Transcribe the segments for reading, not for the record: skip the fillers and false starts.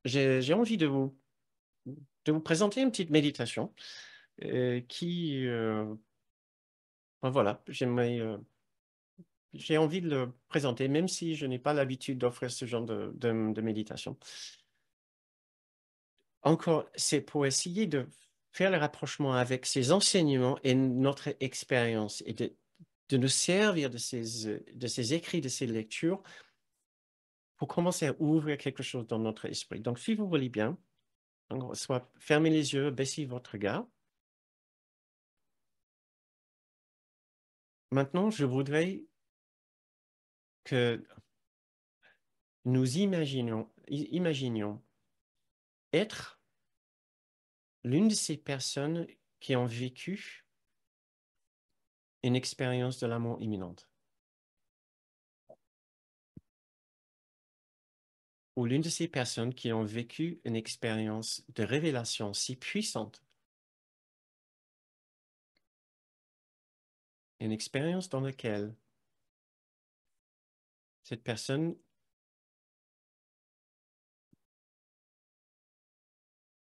j'ai envie de vous présenter une petite méditation qui, ben voilà, j'ai envie de le présenter, même si je n'ai pas l'habitude d'offrir ce genre de méditation. Encore, c'est pour essayer de faire le rapprochement avec ces enseignements et notre expérience et de nous servir de ces écrits, de ces lectures pour commencer à ouvrir quelque chose dans notre esprit. Donc, si vous voulez bien, soit fermez les yeux, baissez votre regard. Maintenant, je voudrais que nous imaginions être l'une de ces personnes qui ont vécu une expérience de la mort imminente, ou l'une de ces personnes qui ont vécu une expérience de révélation si puissante, une expérience dans laquelle cette personne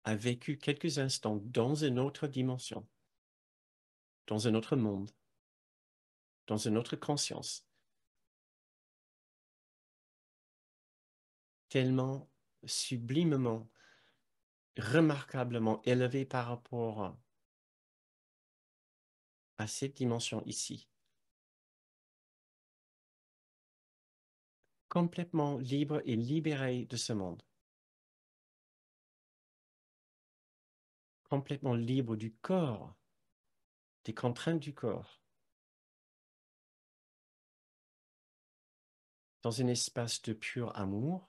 a vécu quelques instants dans une autre dimension, dans un autre monde, dans une autre conscience, tellement sublimement, remarquablement élevée par rapport à cette dimension ici, complètement libre et libérée de ce monde, complètement libre du corps, des contraintes du corps, dans un espace de pur amour,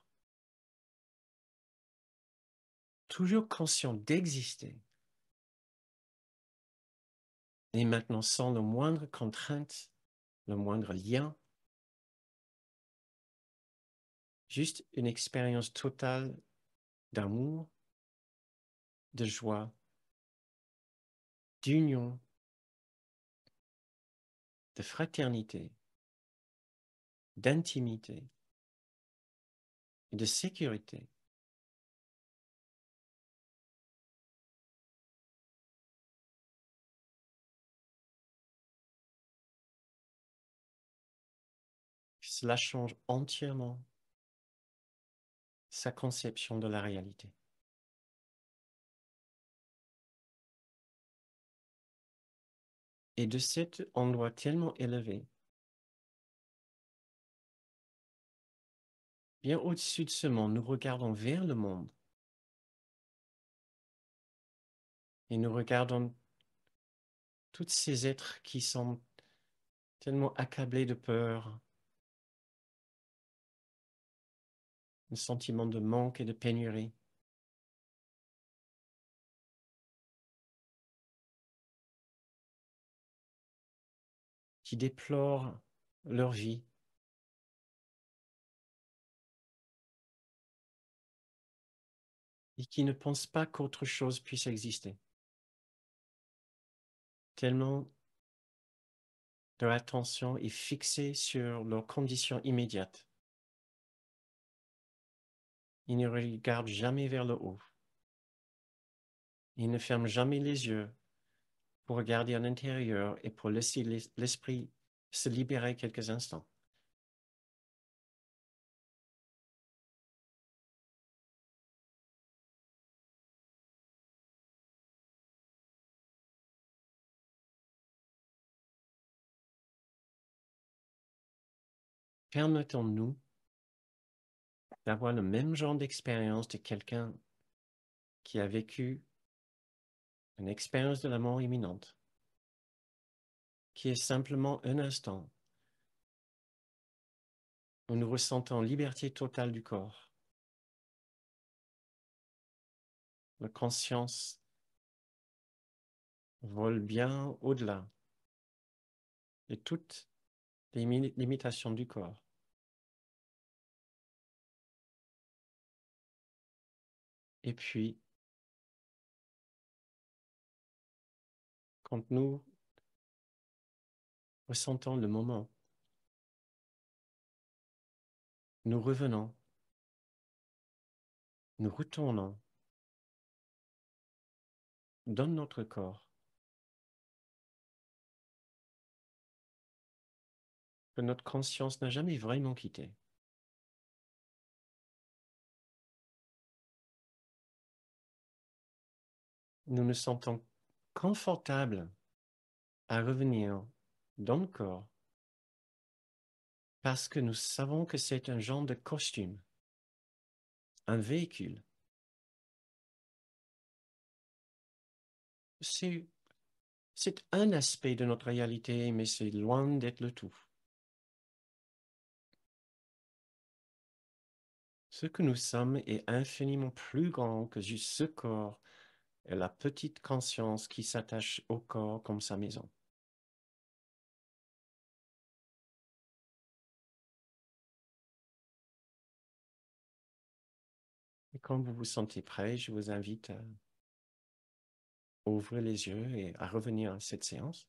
toujours conscient d'exister, et maintenant sans le moindre contrainte, le moindre lien, juste une expérience totale d'amour, de joie, d'union, de fraternité, d'intimité et de sécurité. Cela change entièrement sa conception de la réalité. Et de cet endroit tellement élevé, bien au-dessus de ce monde, nous regardons vers le monde et nous regardons tous ces êtres qui sont tellement accablés de peur, un sentiment de manque et de pénurie, qui déplorent leur vie et qui ne pensent pas qu'autre chose puisse exister. Tellement leur attention est fixée sur leurs conditions immédiates. Ils ne regardent jamais vers le haut. Ils ne ferment jamais les yeux pour regarder à l'intérieur et pour laisser l'esprit se libérer quelques instants. Permettons-nous d'avoir le même genre d'expérience de quelqu'un qui a vécu une expérience de la mort imminente, qui est simplement un instant où nous ressentons liberté totale du corps. La conscience vole bien au-delà de toutes les limitations du corps. Et puis, quand nous ressentons le moment, nous revenons nous retournons dans notre corps, que notre conscience n'a jamais vraiment quitté. Nous nous sentons confortables à revenir dans le corps parce que nous savons que c'est un genre de costume, un véhicule. C'est, c'est un aspect de notre réalité, mais c'est loin d'être le tout. Ce que nous sommes est infiniment plus grand que juste ce corps et la petite conscience qui s'attache au corps comme sa maison. Et quand vous vous sentez prêt, je vous invite à ouvrir les yeux et à revenir à cette séance.